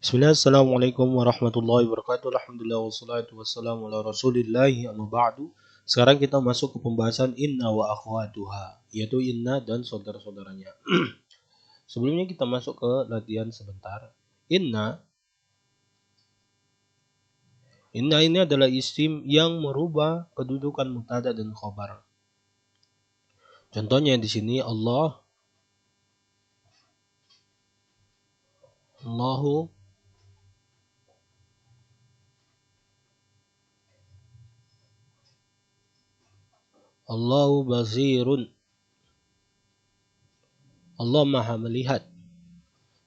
Bismillah, Assalamualaikum warahmatullahi wabarakatuh. Alhamdulillah wassalatu wassalamu ala rasulillahi amma ba'du. Sekarang kita masuk ke pembahasan inna wa akhwatuha, yaitu inna dan saudara-saudaranya. Sebelumnya kita masuk ke latihan sebentar. Inna ini adalah isim yang merubah kedudukan mubtada dan khobar. Contohnya di sini Allahu basirun. Allah Maha melihat.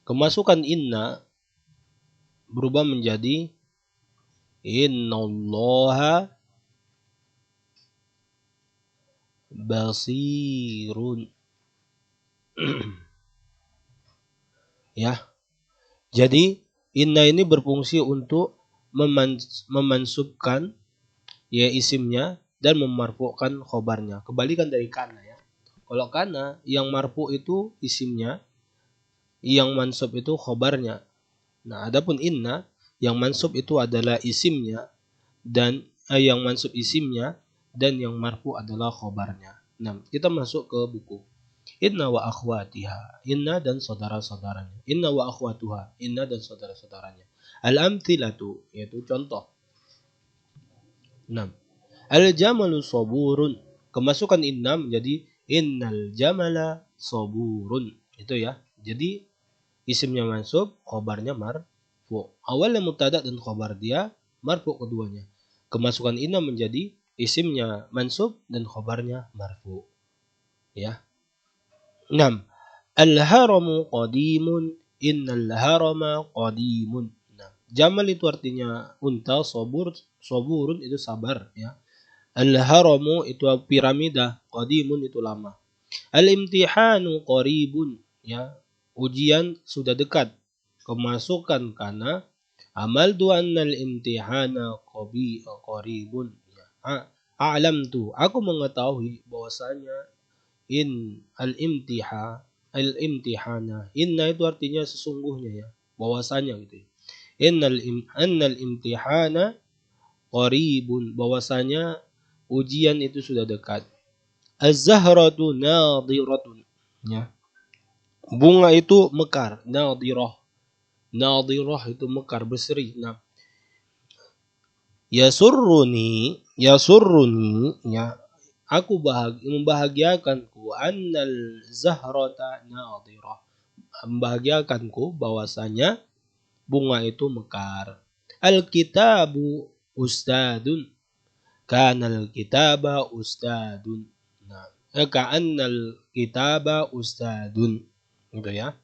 Kemasukan inna berubah menjadi innallaha basirun. Ya. Jadi inna ini berfungsi untuk memansubkan ya isimnya dan memarfu'kan khobarnya. Kebalikan dari kana ya. Kalau kana yang marfu itu isimnya, yang mansub itu khobarnya. Nah, adapun inna yang mansub itu adalah isimnya dan yang mansub isimnya dan yang marfu adalah khobarnya. Nah, kita masuk ke buku. Inna wa akhwatiha, inna dan saudara-saudaranya. Inna wa akhwatuha, inna dan saudara-saudaranya. Al-amthilatu, yaitu contoh. 6. Al-jamalu saburun. Kemasukan inna menjadi innal jamala saburun. Itu ya. Jadi isimnya mansub, khobarnya marfu. Awalnya mubtada dan khobar dia marfu keduanya. Kemasukan inna menjadi isimnya mansub dan khobarnya marfu. Ya. 6. Al-haramu qadimun, innal harama qadimun. Nah, jamal itu artinya unta, saburun itu sabar ya. Al-haramu itu piramida, qadimun itu lama. Al-imtihanu qaribun ya. Ujian sudah dekat. Kemasukan kana amal tu annal imtihana qaribun. Ya. A'lamtu, aku mengetahui bahwasanya al-imtihana. Inna itu artinya sesungguhnya ya, bahwasanya gitu ya. Annal imtihana qaribun, bahwasanya ujian itu sudah dekat. Az-zahratu nadiratun ya. Bunga itu mekar, nadirah. Nadirah itu mekar, berseri. Nah, yasurruni ya. Aku membahagiakanku annal zahrata nadirah. Membahagiakanku bahwasanya bunga itu mekar. Al-kitabu ustadun. Kanal kitaba ustadun. Nah, ka'annal kitaba ustadun. Gitu ya.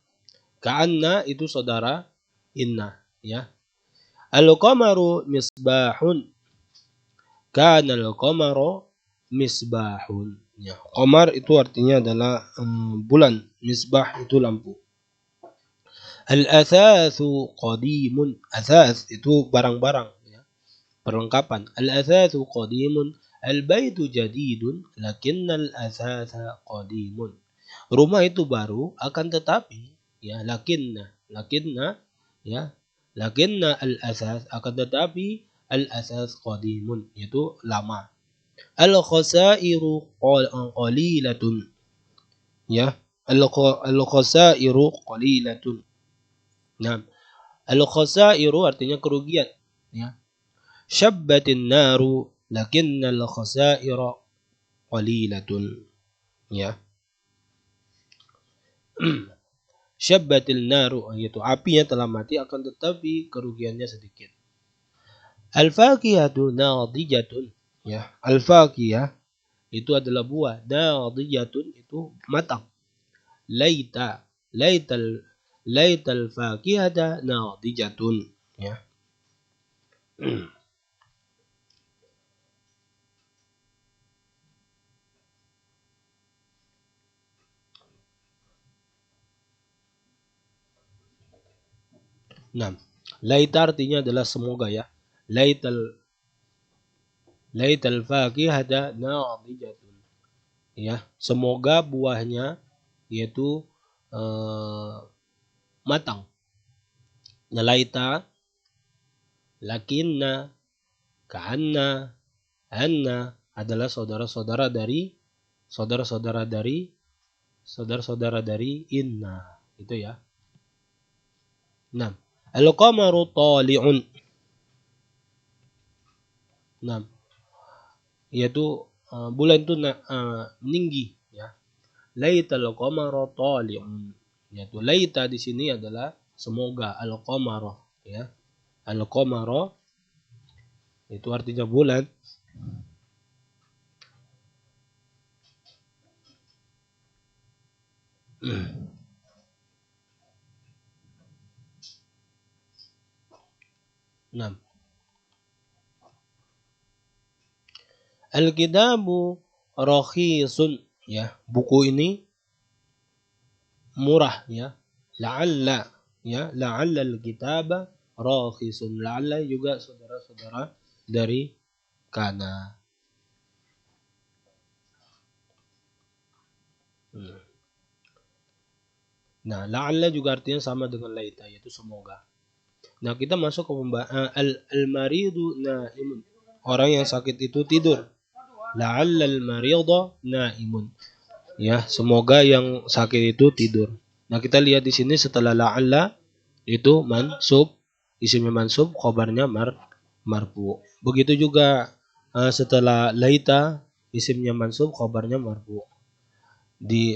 Ka'anna itu saudara inna ya. Al-qamaru misbahun. Kanal qamaru misbahun. Ya, qamar itu artinya adalah bulan, misbah itu lampu. Al-athathu qadimun. Athath itu barang-barang ya, perlengkapan. Al-athathu qadimun. Al-baitu jadidun lakinnal athatha qadimun. Rumah itu baru akan tetapi ya lakinna ya, lakinna al-athath akan tetapi al-athath qadimun itu lama. Al-khasairu qalilatun ya. Al-khasairu qalilatun. Nah, al-khasairu artinya kerugian ya. Syabbatin naru lakinnal khasaira qalilatun ya. Syabbatil naru yaitu apinya telah mati akan tetapi kerugiannya sedikit. Al-fakihatu nadijatun ya. Al-fakihah itu adalah buah, nadijatun itu matang. Laital fakihata nadijatun ya. Nah, laita artinya adalah semoga ya. Laital fakihata nadijatun ya. Semoga buahnya yaitu matang. Laita, lakinna, ka'anna, anna adalah saudara-saudara dari inna, itu ya. Nah, al-qamaru tali'un. Nah, yaitu bulan itu meninggi ya. Laital qamaru tali'un. Yaitu laita di sini adalah semoga, al-qamaru ya. Al-qamaru itu artinya bulan. Nah, al-kitabu rakhisun ya. Buku ini murah ya. La'alla ya, la'alla al-kitaba rakhisun. La'alla juga saudara-saudara dari kana. Nah, la'alla juga artinya sama dengan laita, yaitu semoga. Nah, kita masuk ke al-maridu naimun. Orang yang sakit itu tidur. La'alla al-maridu naimun. Ya, semoga yang sakit itu tidur. Nah, kita lihat di sini setelah la'alla itu mansub, isimnya mansub, khabarnya marfu. Begitu juga setelah laita, isimnya mansub, khabarnya marfu.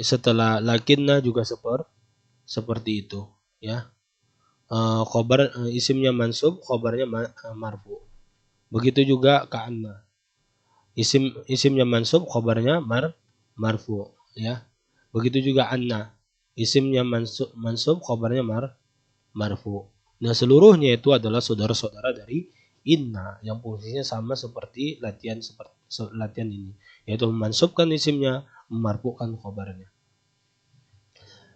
Setelah lakinna juga seperti itu, ya. Khobar isimnya mansub, khabarnya marfu. Begitu juga ka'anna. Isimnya mansub, khabarnya marfu, ya. Begitu juga anna. Isimnya mansub, khabarnya marfu. Nah, seluruhnya itu adalah saudara-saudara dari inna yang fungsinya sama seperti latihan ini, yaitu memansubkan isimnya, memarfukan khabarnya.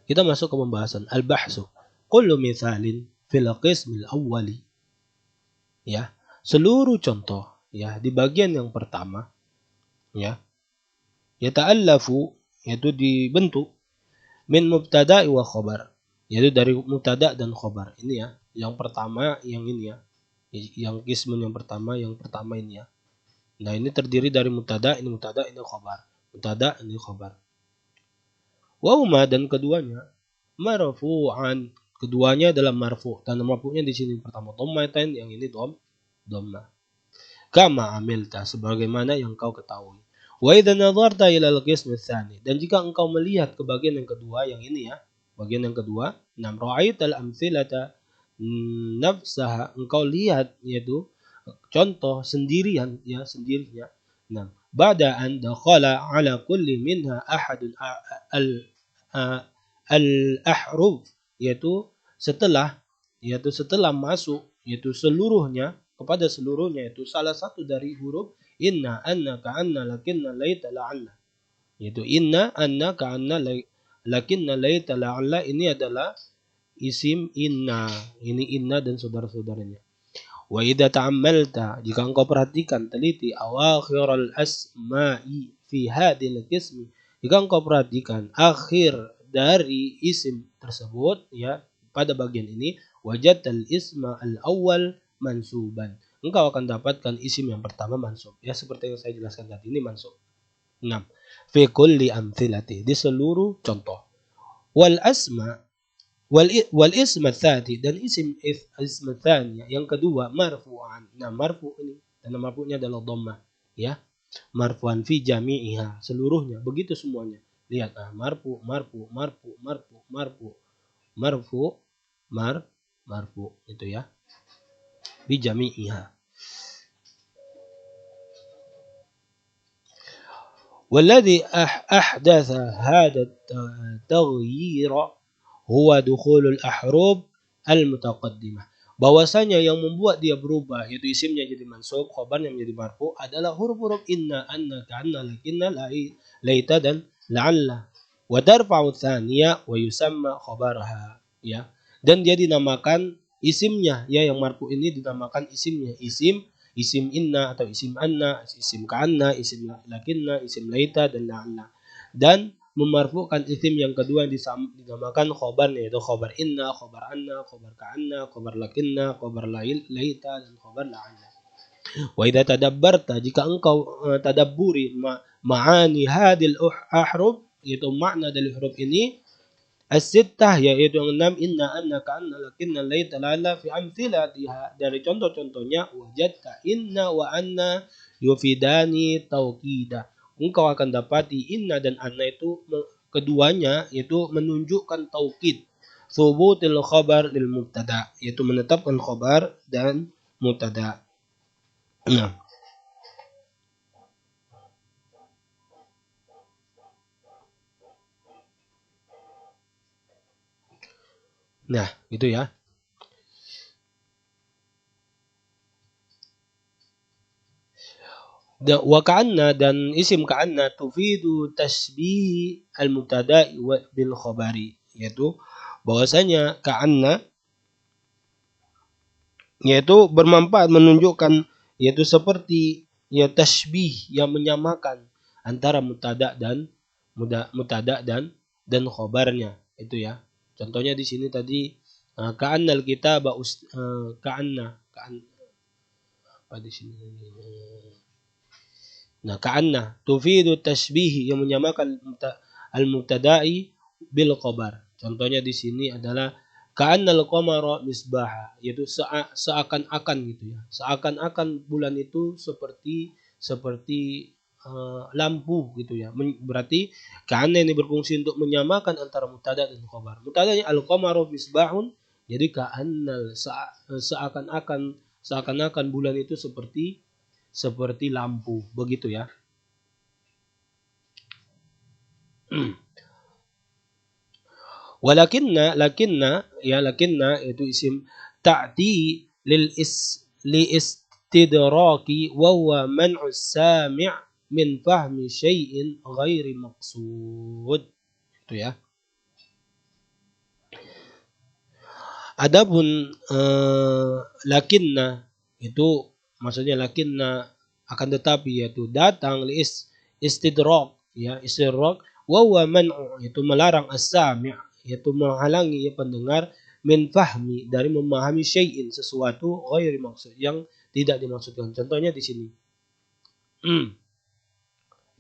Kita masuk ke pembahasan al-bahsu. Kullu mithalin fil qismil awwali. Ya, seluruh contoh ya di bagian yang pertama ya. Yata'allafu, yaitu dibentuk min mubtada'i wa khabar, yaitu dari mubtada dan khabar. Ini ya, yang pertama yang ini ya. Yang qismun yang pertama ini ya. Nah, ini terdiri dari mubtada, ini khabar. Mubtada, ini khabar. Wa huma, dan keduanya marfu'an, keduanya adalah marfu'. Tanda marfu'nya di sini pertama dhammatan, yang ini dhammah. Kama amilta, sebagaimana yang kau ketahui. Wa idza nadharta ila al-qism ats-tsani, dan jika engkau melihat ke bagian yang kedua yang ini ya, bagian yang kedua, nam ra'aital amthilata nafsaha, engkau lihat yaitu contoh sendirian ya, sendirinya. Nah, ba'da an dakhala ala kulli minha ahadun al-ahruf, yaitu setelah masuk, yaitu seluruhnya, kepada seluruhnya, yaitu salah satu dari huruf inna, anna, ka'anna, lakinna, laita, la'alla. Yaitu inna, anna, ka'anna, lakinna, laita, la'alla, ini adalah isim inna. Ini inna dan saudara-saudaranya. Wa idza ta'ammalta, jika engkau perhatikan teliti awakhiral asma'i fi hadhil qismi, jika engkau perhatikan akhir dari isim tersebut ya pada bagian ini, wajadtal isma al-awwal mansuban, engkau akan dapatkan isim yang pertama mansub ya, seperti yang saya jelaskan tadi, ini mansub. 6. Fi kulli amthilati, di seluruh contoh. Wal asma wal ism tsani, dan ism tsani yang kedua marfu'an. Nah, marfu ini dan marfu'nya adalah dhammah ya. Marfu'an fi jami'iha, seluruhnya, begitu semuanya. Lihat marfu itu ya. Fi jami'iha. Walladhi ahdatha hadha at-taghyir huwa dukhulul ahruf al-mutaqaddimah. Bahwasanya yang membuat dia berubah, yaitu isimnya jadi mansub, khabarnya menjadi marfu, adalah huruf-huruf inna, anna, ka'anna, lakinna, laita, dan la'alla. Wa tarfa'u tsaniya wa yusamma khabaraha ya. Dan dia dinamakan isimnya ya, yang marfu ini dinamakan isimnya, isim inna atau isim anna, isim ka'anna, isim lakinna, isim laita, dan la'alla. Dan memarfukan isim yang kedua yang dinamakan khobarnya, yaitu khobar inna, khobar anna, khobar ka'anna, khobar lakinna, khobar laita, dan khobar la'anna. Wa idza tadabbarta, jika engkau tadabburi ma'ani hadil ahruf, yaitu makna dari huruf ini as-sittah, yaitu yang 6, inna, anna, ka'anna, lakinna, laita, lala, fi amthilatiha, dari contoh-contohnya wajadta inna wa anna yufidani tauqida. Engkau akan dapati inna dan anna itu keduanya itu menunjukkan taukid, thubutil khabar lil mubtada, yaitu menetapkan khabar dan mubtada. Nah, gitu ya. Wa ka'anna, dan isim ka'anna tufidu tasbih al-mubtada'i bil khabari, yaitu bahwasanya ka'anna yaitu bermanfaat menunjukkan, yaitu seperti ya tasbih yang menyamakan antara mubtada dan khabarnya, itu ya. Contohnya di sini tadi ka'annal kitaba ka'anna apa di sini? Nah, ka'anna tufidu tasbih yang menyamakan al-mubtada'i bil khabar. Contohnya di sini adalah ka'annal qamara misbah, yaitu seakan-akan gitu ya. Seakan-akan bulan itu seperti lampu gitu ya. Berarti ka'anna ini berfungsi untuk menyamakan antara mubtada dan khabar. Mubtadanya al-qamaru misbahun, jadi ka'annal seakan-akan bulan itu seperti lampu, begitu ya. Lakinna itu isim ta'ti li istidraki wa huwa man'u sami' min fahmi syai'in ghairi maqsud, itu ya. Adapun lakinna itu maksudnya lakinna akan tetapi, yaitu datang li istidrak ya, istidrak wa huwa man'u, itu melarang as-sami', yaitu menghalangi ya pendengar min fahmi, dari memahami syai'in sesuatu ghairi maksud, yang tidak dimaksudkan. Contohnya di sini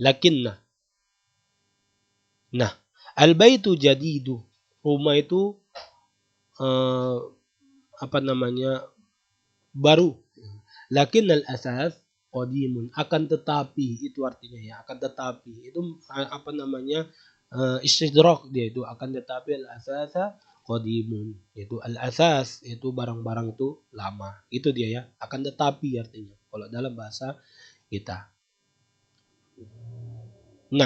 lakinna. Nah, al-baitu jadidu, rumah itu baru. Lakin al-asas qadimun, akan tetapi, itu artinya ya, akan tetapi itu istidrak, dia itu akan tetapi al-asasa qadimun, yaitu al-asas itu barang-barang itu lama, itu dia ya, akan tetapi artinya kalau dalam bahasa kita. 6.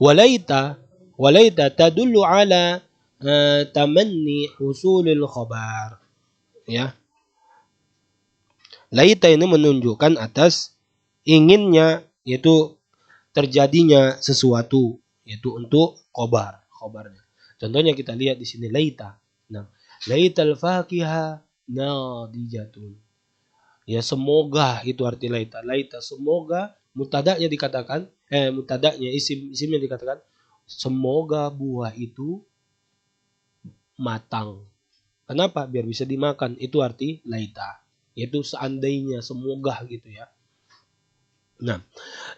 Walaita tadullu ala tamanni husulil khabar, ya. Laita ini menunjukkan atas inginnya, yaitu terjadinya sesuatu, yaitu untuk khobarnya. Contohnya kita lihat di sini laita. Nah, laital faqiha nadijatun. Ya, semoga itu arti laita. Laita semoga, mubtada'nya dikatakan mubtada'nya isimnya dikatakan semoga buah itu matang. Kenapa? Biar bisa dimakan. Itu arti laita, yaitu seandainya, semoga gitu ya. Nah,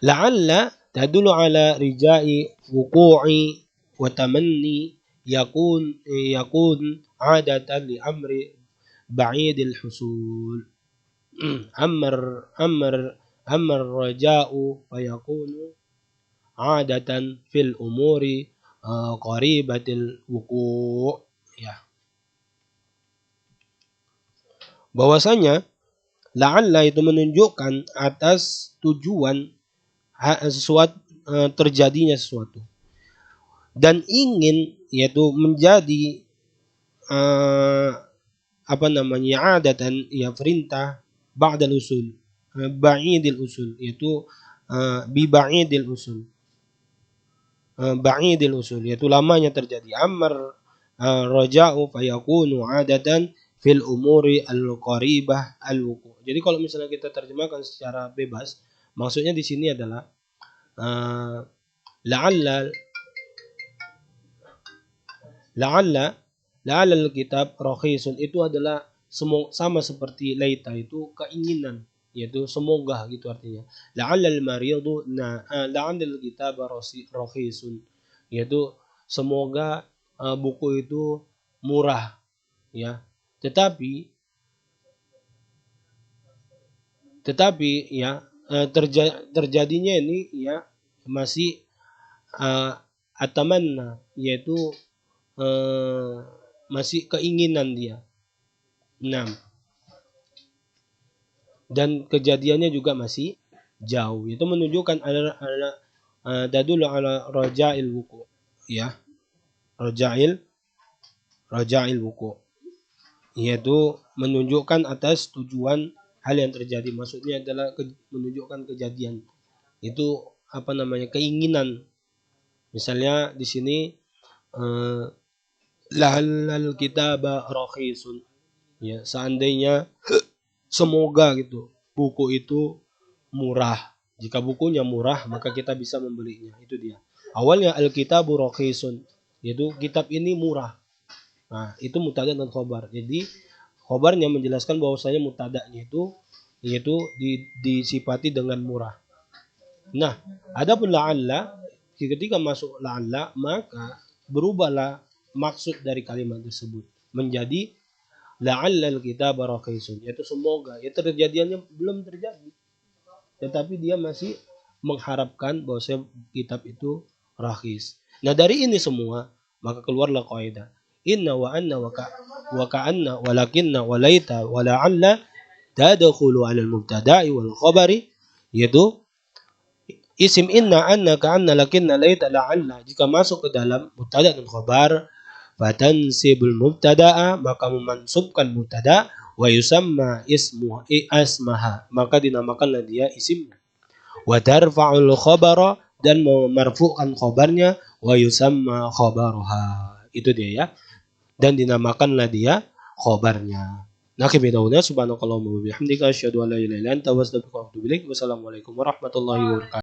la'alla tadullu ala rijai wuqu'i wa tamanni yakun 'adatan li amri ba'idil husul. Amr raja'u wa yakunu 'adatan fil umuri qaribatil wuqu', ya. Bahwasanya la'alla itu menunjukkan atas tujuan sesuatu, terjadinya sesuatu, dan ingin, yaitu menjadi adatan, ya, perintah ba'dal usul, ba'idil usul, yaitu bi ba'idil usul, yaitu lamanya terjadi. Amr raja'u fayakunu 'adatan fil umuri al-qaribah al-wuqu'. Jadi kalau misalnya kita terjemahkan secara bebas, maksudnya di sini adalah la'alla La'alla al-kitab rakhisun itu adalah sama seperti laita itu keinginan, yaitu semoga gitu artinya. La'alla al-maridu la'alla al-kitab rakhisun, yaitu semoga buku itu murah ya. Tetapi ya terjadinya ini ya masih atamanna, yaitu masih keinginan dia. 6. Dan kejadiannya juga masih jauh. Itu menunjukkan ada tadullu ala raja'il wuku ya. Raja'il wuku, yaitu menunjukkan atas tujuan hal yang terjadi. Maksudnya adalah menunjukkan kejadian. Itu keinginan. Misalnya di sini la'allal kitaba rakhisun. Ya, seandainya semoga gitu buku itu murah. Jika bukunya murah maka kita bisa membelinya. Itu dia. Awalnya al-kitabu rakhisun, yaitu kitab ini murah. Nah, itu mubtada dan khobar. Jadi khobarnya menjelaskan bahwasanya mubtada'nya itu yaitu disifati dengan murah. Nah, adapun la'alla, ketika masuk la'alla maka berubahlah maksud dari kalimat tersebut menjadi la'allal kitaba rakhisun, yaitu semoga, ya terjadiannya belum terjadi, tetapi dia masih mengharapkan bahwa kitab itu rakhis. Nah, dari ini semua maka keluarlah kaidah inna wa anna wa ka'anna walakinna wa laita wa la'alla tadkhulu 'ala al-mubtada'i wal khabari, yaitu isim inna, anna, ka'anna, lakinna, laita, la'alla jika masuk ke dalam mubtada dan khabar fatansibul mubtada'a, maka memansubkan mubtada, wa yusamma asmaha, maka dinamakanlah dia isimnya. Wa tarfa'ul khabara, dan memarfu'kan khabarnya, wa yusamma khabaruha. Itu dia ya. Dan dinamakanlah dia khabarnya. Nakibidawna subhanakallahumma wa bihamdika asyhadu an la ilaha illa anta astaghfiruka wa atubu ilaik. Wassalamualaikum warahmatullahi wabarakatuh.